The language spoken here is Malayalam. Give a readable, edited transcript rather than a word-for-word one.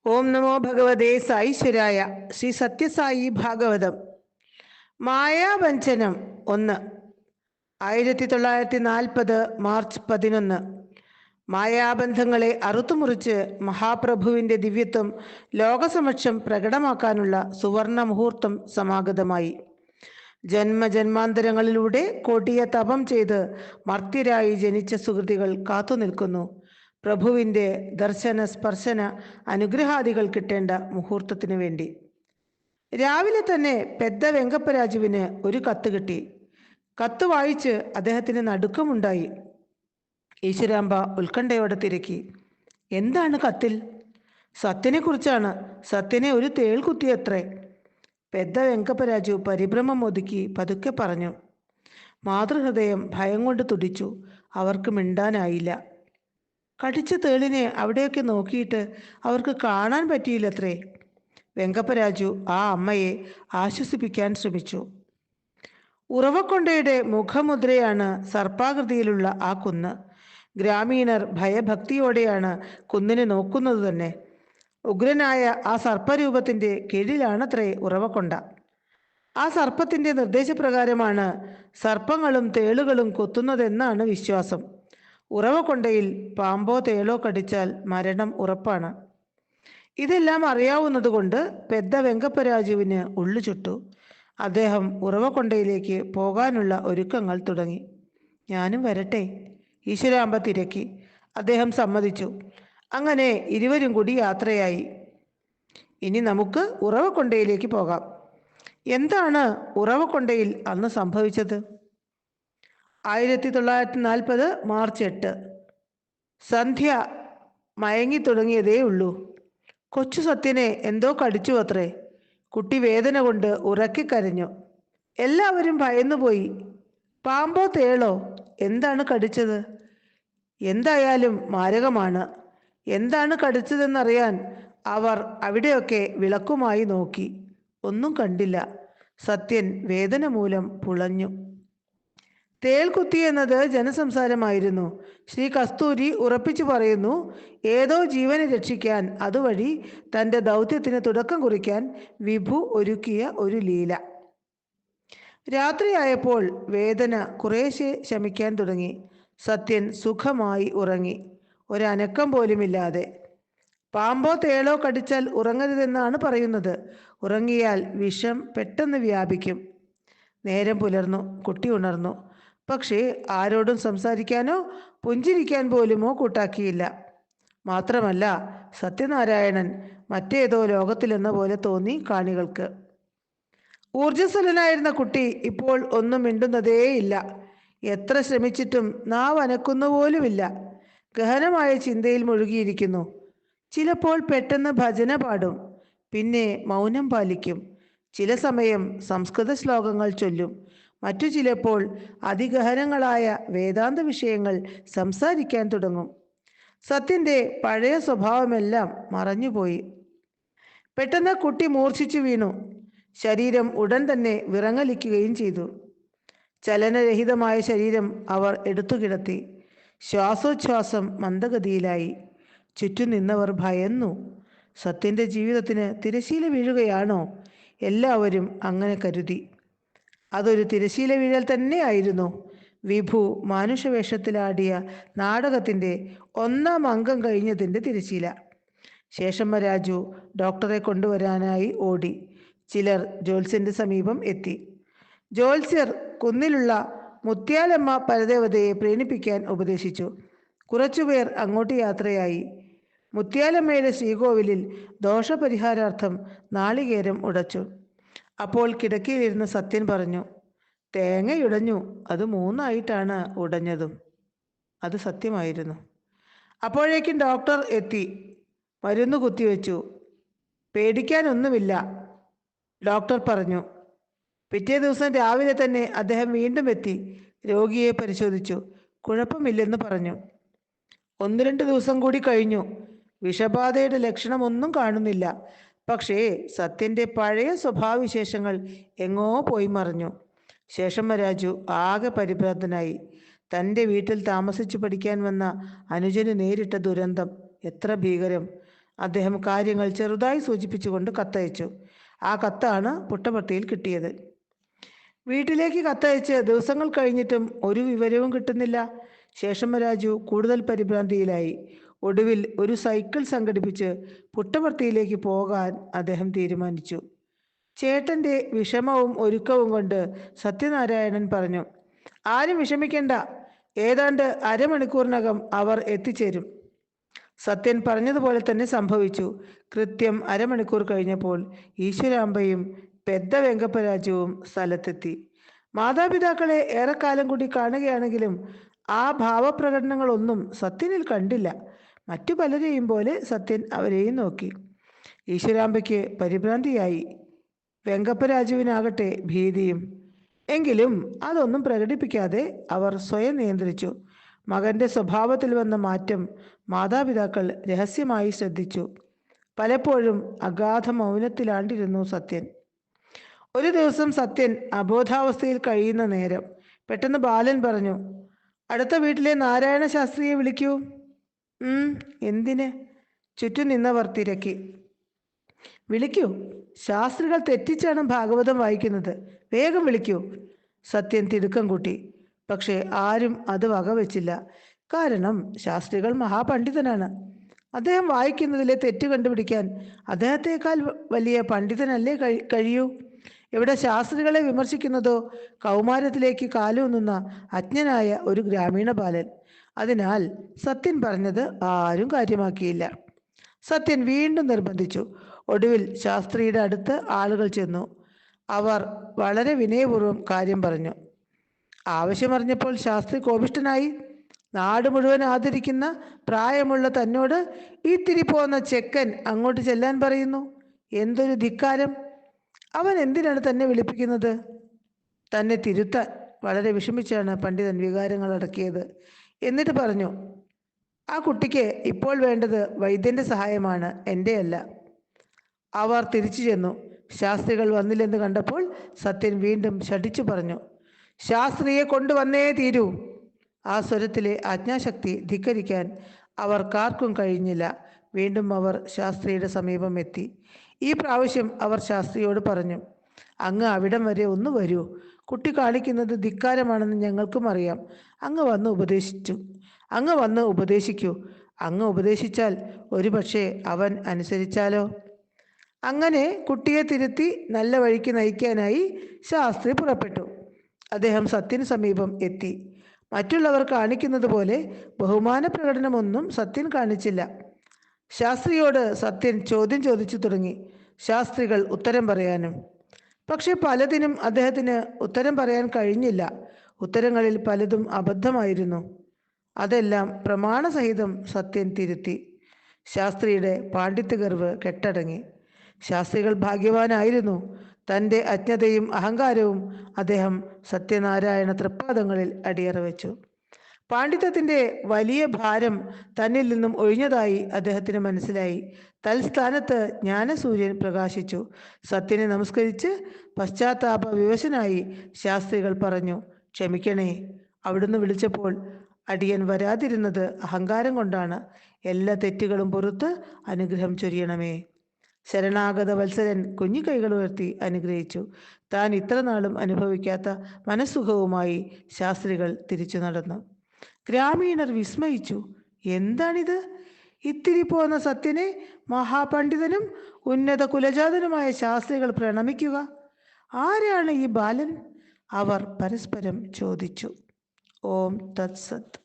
ഓം നമോ ഭഗവതേ സാईശ്വരായ. ശ്രീ സത്യസായി ഭാഗവതം. മായാവഞ്ചനം 1. 1940 മാർച്ച് 11. മായാബന്ധങ്ങളെ അറുത്തുമുറിച്ച് മഹാപ്രഭുവിന്റെ ദിവ്യത്വം ലോകസമക്ഷം പ്രകടമാക്കാനുള്ള സുവർണ മുഹൂർത്തം സമാഗതമായി. ജന്മജന്മാന്തരങ്ങളിലൂടെ കൊടിയ തപം ചെയ്ത് മർത്യരായി ജനിച്ച സുഹൃതികൾ കാത്തുനിൽക്കുന്നു പ്രഭുവിന്റെ ദർശന സ്പർശന അനുഗ്രഹാദികൾ കിട്ടേണ്ട മുഹൂർത്തത്തിനു വേണ്ടി. രാവിലെ തന്നെ പെദ്ദ വെങ്കപ്പരാജുവിന് ഒരു കത്ത് കിട്ടി. കത്ത് വായിച്ച് അദ്ദേഹത്തിന് നടുക്കമുണ്ടായി. ഈശ്വരാംബ ഉത്കണ്ഠയോടെ തിരക്കി. എന്താണ് കത്തിൽ? സത്യനെ കുറിച്ചാണ്. സത്യനെ ഒരു തേൾ കുത്തിയത്രേ. പെദ്ദ വെങ്കപ്പരാജു പരിഭ്രമം ഒതുക്കി പതുക്കെ പറഞ്ഞു. മാതൃഹൃദയം ഭയം കൊണ്ട് തുടിച്ചു. അവർക്ക് മിണ്ടാനായില്ല. കടിച്ച തേളിനെ അവിടെയൊക്കെ നോക്കിയിട്ട് അവർക്ക് കാണാൻ പറ്റിയില്ലത്രേ. വെങ്കപ്പരാജു ആ അമ്മയെ ആശ്വസിപ്പിക്കാൻ ശ്രമിച്ചു. ഉറവക്കൊണ്ടയുടെ മുഖമുദ്രയാണ് സർപ്പാകൃതിയിലുള്ള ആ കുന്ന്. ഗ്രാമീണർ ഭയഭക്തിയോടെയാണ് കുന്നിനെ നോക്കുന്നത് തന്നെ. ഉഗ്രനായ ആ സർപ്പരൂപത്തിന്റെ കീഴിലാണത്രേ ഉറവക്കൊണ്ട. ആ സർപ്പത്തിന്റെ നിർദ്ദേശപ്രകാരമാണ് സർപ്പങ്ങളും തേളുകളും കൊത്തുന്നതെന്നാണ് വിശ്വാസം. ഉറവക്കൊണ്ടയിൽ പാമ്പോ തേളോ കടിച്ചാൽ മരണം ഉറപ്പാണ്. ഇതെല്ലാം അറിയാവുന്നതുകൊണ്ട് പെദ്ദ വെങ്കപ്പരാജുവിന് ഉള്ളു ചുട്ടു. അദ്ദേഹം ഉറവക്കൊണ്ടയിലേക്ക് പോകാനുള്ള ഒരുക്കങ്ങൾ തുടങ്ങി. ഞാനും വരട്ടെ? ഈശ്വരാംബ തിരക്കി. അദ്ദേഹം സമ്മതിച്ചു. അങ്ങനെ ഇരുവരും കൂടി യാത്രയായി. ഇനി നമുക്ക് ഉറവക്കൊണ്ടയിലേക്ക് പോകാം. എന്താണ് ഉറവക്കൊണ്ടയിൽ അന്ന് സംഭവിച്ചത്? 1940 മാർച്ച് 8. സന്ധ്യ മയങ്ങി തുടങ്ങിയതേ ഉള്ളൂ. കൊച്ചു സത്യനെ എന്തോ കടിച്ചു അത്രേ. കുട്ടി വേദന കൊണ്ട് ഉറക്കിക്കരഞ്ഞു. എല്ലാവരും ഭയന്നുപോയി. പാമ്പോ തേളോ? എന്താണ് കടിച്ചത്? എന്തായാലും മാരകമാണ്. എന്താണ് കടിച്ചതെന്നറിയാൻ അവർ അവിടെയൊക്കെ വിളക്കുമായി നോക്കി. ഒന്നും കണ്ടില്ല. സത്യൻ വേദന മൂലം പുളഞ്ഞു. തേൾ കുത്തി എന്നത് ജനസംസാരമായിരുന്നു. ശ്രീ കസ്തൂരി ഉറപ്പിച്ചു പറയുന്നു, ഏതോ ജീവനെ രക്ഷിക്കാൻ, അതുവഴി തൻ്റെ ദൗത്യത്തിന് തുടക്കം കുറിക്കാൻ വിഭു ഒരുക്കിയ ഒരു ലീല. രാത്രിയായപ്പോൾ വേദന കുറേശ്ശെ ശമിക്കാൻ തുടങ്ങി. സത്യൻ സുഖമായി ഉറങ്ങി, ഒരനക്കം പോലുമില്ലാതെ. പാമ്പോ തേളോ കടിച്ചാൽ ഉറങ്ങരുതെന്നാണ് പറയുന്നത്. ഉറങ്ങിയാൽ വിഷം പെട്ടെന്ന് വ്യാപിക്കും. നേരം പുലർന്നു. കുട്ടി ഉണർന്നു. പക്ഷേ ആരോടും സംസാരിക്കാനോ പുഞ്ചിരിക്കാൻ പോലുമോ കൂട്ടാക്കിയില്ല. മാത്രമല്ല, സത്യനാരായണൻ മറ്റേതോ ലോകത്തിലെന്ന പോലെ തോന്നി കാണികൾക്ക്. ഊർജ്ജസ്വലനായിരുന്ന കുട്ടി ഇപ്പോൾ ഒന്നും മിണ്ടുന്നതേയില്ല. എത്ര ശ്രമിച്ചിട്ടും നാവ് അനക്കുന്നുപോലുമില്ല. ഗഹനമായ ചിന്തയിൽ മുഴുകിയിരിക്കുന്നു. ചിലപ്പോൾ പെട്ടെന്ന് ഭജന പാടും, പിന്നെ മൗനം പാലിക്കും. ചില സമയം സംസ്കൃത ശ്ലോകങ്ങൾ ചൊല്ലും. മറ്റു ചിലപ്പോൾ അതിഗഹനങ്ങളായ വേദാന്ത വിഷയങ്ങൾ സംസാരിക്കാൻ തുടങ്ങും. സത്യന്റെ പഴയ സ്വഭാവമെല്ലാം മറഞ്ഞുപോയി. പെട്ടെന്ന് കുട്ടി മൂർച്ഛിച്ചു വീണു. ശരീരം ഉടൻ തന്നെ വിറങ്ങലിക്കുകയും ചെയ്തു. ചലനരഹിതമായ ശരീരം അവർ എടുത്തു കിടത്തി. ശ്വാസോച്ഛ്വാസം മന്ദഗതിയിലായി. ചുറ്റും നിന്നവർ ഭയന്നു. സത്യന്റെ ജീവിതത്തിന് തിരശീല വീഴുകയാണോ? എല്ലാവരും അങ്ങനെ കരുതി. അതൊരു തിരശീല വീഴൽ തന്നെയായിരുന്നു. വിഭു മാനുഷവേഷത്തിലാടിയ നാടകത്തിൻ്റെ 1-ാം അംഗം കഴിഞ്ഞതിൻ്റെ തിരശീല. ശേഷമ്മ രാജു ഡോക്ടറെ കൊണ്ടുവരാനായി ഓടി. ചിലർ ജ്യോത്സ്യന്റെ സമീപം എത്തി. ജ്യോത്സ്യർ കുന്നിലുള്ള മുത്യാലമ്മ പരദേവതയെ പ്രീണിപ്പിക്കാൻ ഉപദേശിച്ചു. കുറച്ചുപേർ അങ്ങോട്ട് യാത്രയായി. മുത്യാലമ്മയുടെ ശ്രീകോവിലിൽ ദോഷപരിഹാരാർത്ഥം നാളികേരം ഉടച്ചു. അപ്പോൾ കിടക്കയിലിരുന്ന സത്യൻ പറഞ്ഞു, തേങ്ങയുടഞ്ഞു, അത് 3ആയിട്ടാണ് ഉടഞ്ഞതും. അത് സത്യമായിരുന്നു. അപ്പോഴേക്കും ഡോക്ടർ എത്തി. മരുന്ന് കുത്തിവെച്ചു. പേടിക്കാനൊന്നുമില്ല, ഡോക്ടർ പറഞ്ഞു. പിറ്റേ ദിവസം രാവിലെ തന്നെ അദ്ദേഹം വീണ്ടും എത്തി. രോഗിയെ പരിശോധിച്ചു. കുഴപ്പമില്ലെന്ന് പറഞ്ഞു. 1-2 ദിവസം കൂടി കഴിഞ്ഞു. വിഷബാധയുടെ ലക്ഷണമൊന്നും കാണുന്നില്ല. പക്ഷേ സത്യന്റെ പഴയ സ്വഭാവവിശേഷങ്ങൾ എങ്ങോ പോയി മറിഞ്ഞു. ശേഷമ്മ രാജു ആകെ പരിഭ്രാന്തനായി. തൻ്റെ വീട്ടിൽ താമസിച്ചു പഠിക്കാൻ വന്ന അനുജന് നേരിട്ട ദുരന്തം എത്ര ഭീകരം! അദ്ദേഹം കാര്യങ്ങൾ ചെറുതായി സൂചിപ്പിച്ചുകൊണ്ട് കത്തയച്ചു. ആ കത്താണ് പുട്ടപർത്തിയിൽ കിട്ടിയത്. വീട്ടിലേക്ക് കത്തയച്ച് ദിവസങ്ങൾ കഴിഞ്ഞിട്ടും ഒരു വിവരവും കിട്ടുന്നില്ല. ശേഷമ്മരാജു കൂടുതൽ പരിഭ്രാന്തിയിലായി. ഒടുവിൽ ഒരു സൈക്കിൾ സംഘടിപ്പിച്ച് പുട്ടപർത്തിയിലേക്ക് പോകാൻ അദ്ദേഹം തീരുമാനിച്ചു. ചേട്ടന്റെ വിഷമവും ഒരുക്കവും കൊണ്ട് സത്യനാരായണൻ പറഞ്ഞു, ആരും വിഷമിക്കേണ്ട, ഏതാണ്ട് അരമണിക്കൂറിനകം അവർ എത്തിച്ചേരും. സത്യൻ പറഞ്ഞതുപോലെ തന്നെ സംഭവിച്ചു. കൃത്യം അരമണിക്കൂർ കഴിഞ്ഞപ്പോൾ ഈശ്വരാമ്പയും പെദ്ദ വെങ്കപ്പരാജുവും സ്ഥലത്തെത്തി. മാതാപിതാക്കളെ ഏറെക്കാലം കൂടി കാണുകയാണെങ്കിലും ആ ഭാവപ്രകടനങ്ങളൊന്നും സത്യനിൽ കണ്ടില്ല. മറ്റു പലരെയും പോലെ സത്യൻ അവരെയും നോക്കി. ഈശ്വരാമ്പയ്ക്ക് പരിഭ്രാന്തിയായി, വെങ്കപ്പരാജുവിനാകട്ടെ ഭീതിയും. എങ്കിലും അതൊന്നും പ്രകടിപ്പിക്കാതെ അവർ സ്വയം നിയന്ത്രിച്ചു. മകന്റെ സ്വഭാവത്തിൽ വന്ന മാറ്റം മാതാപിതാക്കൾ രഹസ്യമായി ശ്രദ്ധിച്ചു. പലപ്പോഴും അഗാധ മൗനത്തിലാണ്ടിരുന്നു സത്യൻ. ഒരു ദിവസം സത്യൻ അബോധാവസ്ഥയിൽ കഴിയുന്ന നേരം പെട്ടെന്ന് ബാലൻ പറഞ്ഞു, അടുത്ത വീട്ടിലെ നാരായണ ശാസ്ത്രിയെ വിളിക്കൂ. എന്തിന്? ചുറ്റും നിന്നവർ തിരക്കി. വിളിക്കൂ, ശാസ്ത്രികൾ തെറ്റിച്ചാണ് ഭാഗവതം വായിക്കുന്നത്, വേഗം വിളിക്കൂ. സത്യൻ തിടുക്കം കൂട്ടി. പക്ഷേ ആരും അത് വകവെച്ചില്ല. കാരണം ശാസ്ത്രികൾ മഹാപണ്ഡിതനാണ്. അദ്ദേഹം വായിക്കുന്നതിലെ തെറ്റ് കണ്ടുപിടിക്കാൻ അദ്ദേഹത്തെക്കാൾ വലിയ പണ്ഡിതനല്ലേ കഴിയൂ. ഇവിടെ ശാസ്ത്രികളെ വിമർശിക്കുന്നതോ കൗമാരത്തിലേക്ക് കാലൂന്നുന്ന അജ്ഞനായ ഒരു ഗ്രാമീണ ബാലൻ. അതിനാൽ സത്യൻ പറഞ്ഞത് ആരും കാര്യമാക്കിയില്ല. സത്യൻ വീണ്ടും നിർബന്ധിച്ചു. ഒടുവിൽ ശാസ്ത്രിയുടെ അടുത്ത് ആളുകൾ ചെന്നു. അവർ വളരെ വിനയപൂർവ്വം കാര്യം പറഞ്ഞു. ആവശ്യമറിഞ്ഞപ്പോൾ ശാസ്ത്രി കോപിഷ്ഠനായി. നാട് മുഴുവൻ ആദരിക്കുന്ന പ്രായമുള്ള തന്നോട് ഇത്തിരി പോന്ന ചെക്കൻ അങ്ങോട്ട് ചെല്ലാൻ പറയുന്നു. എന്തൊരു ധിക്കാരം! അവൻ എന്തിനാണ് തന്നെ വിളിപ്പിക്കുന്നത്? തന്നെ തിരുത്താൻ വളരെ വിഷമിച്ചാണ് പണ്ഡിതൻ വികാരങ്ങൾ അടക്കിയത്. എന്നിട്ട് പറഞ്ഞു, ആ കുട്ടിക്ക് ഇപ്പോൾ വേണ്ടത് വൈദ്യന്റെ സഹായമാണ്, എൻ്റെയല്ല. അവർ തിരിച്ചു ചെന്നു. ശാസ്ത്രികൾ വന്നില്ലെന്ന് കണ്ടപ്പോൾ സത്യൻ വീണ്ടും ശഠിച്ചു പറഞ്ഞു, ശാസ്ത്രിയെ കൊണ്ടുവന്നേ തീരൂ. ആ സ്വരത്തിലെ ആജ്ഞാശക്തി ധിക്കരിക്കാൻ അവർക്കാർക്കും കഴിഞ്ഞില്ല. വീണ്ടും അവർ ശാസ്ത്രിയുടെ സമീപം എത്തി. ഈ പ്രാവശ്യം അവർ ശാസ്ത്രിയോട് പറഞ്ഞു, അങ്ങ് അവിടം വരെ ഒന്ന് വരൂ. കുട്ടി കാണിക്കുന്നത് ധിക്കാരമാണെന്ന് ഞങ്ങൾക്കും അറിയാം. അങ്ങ് വന്ന് ഉപദേശിക്കൂ. അങ്ങ് ഉപദേശിച്ചാൽ ഒരുപക്ഷെ അവൻ അനുസരിച്ചാലോ. അങ്ങനെ കുട്ടിയെ തിരുത്തി നല്ല വഴിക്ക് നയിക്കാനായി ശാസ്ത്രി പുറപ്പെട്ടു. അദ്ദേഹം സത്യന് സമീപം എത്തി. മറ്റുള്ളവർ കാണിക്കുന്നത് പോലെ ബഹുമാന പ്രകടനമൊന്നും സത്യൻ കാണിച്ചില്ല. ശാസ്ത്രിയോട് സത്യൻ ചോദ്യം ചോദിച്ചു തുടങ്ങി, ശാസ്ത്രികൾ ഉത്തരം പറയാനും. പക്ഷെ പലതിനും അദ്ദേഹത്തിന് ഉത്തരം പറയാൻ കഴിഞ്ഞില്ല. ഉത്തരങ്ങളിൽ പലതും അബദ്ധമായിരുന്നു. അതെല്ലാം പ്രമാണസഹിതം സത്യൻ തിരുത്തി. ശാസ്ത്രിയുടെ പാണ്ഡിത്യഗർവ് കെട്ടടങ്ങി. ശാസ്ത്രികൾ ഭാഗ്യവാനായിരുന്നു. തൻ്റെ അജ്ഞതയും അഹങ്കാരവും അദ്ദേഹം സത്യനാരായണ തൃപ്പാദങ്ങളിൽ അടിയറ വെച്ചു. പാണ്ഡിത്യത്തിൻ്റെ വലിയ ഭാരം തന്നിൽ നിന്നും ഒഴിഞ്ഞതായി അദ്ദേഹത്തിന് മനസ്സിലായി. തൽസ്ഥാനത്ത് ജ്ഞാനസൂര്യൻ പ്രകാശിച്ചു. സത്യനെ നമസ്കരിച്ച് പശ്ചാത്താപ വിവശനായി ശാസ്ത്രികൾ പറഞ്ഞു, ക്ഷമിക്കണേ, അവിടുന്ന് വിളിച്ചപ്പോൾ അടിയൻ വരാതിരുന്നത് അഹങ്കാരം കൊണ്ടാണ്. എല്ലാ തെറ്റുകളും പുറത്ത് അനുഗ്രഹം ചൊരിയണമേ. ശരണാഗത വത്സരൻ കുഞ്ഞിക്കൈകൾ ഉയർത്തി അനുഗ്രഹിച്ചു. താൻ ഇത്ര നാളും അനുഭവിക്കാത്ത മനസ്സുഖവുമായി ശാസ്ത്രികൾ തിരിച്ചു നടന്നു. ഗ്രാമീണർ വിസ്മയിച്ചു. എന്താണിത്? ഇത്തിരി പോന്ന സത്യനെ മഹാപണ്ഡിതനും ഉന്നത കുലജാതനുമായ ശാസ്ത്രികൾ പ്രണമിക്കുക? ആരാണ് ഈ ബാലൻ? അവർ പരസ്പരം ചോദിച്ചു. ഓം തത്സത്.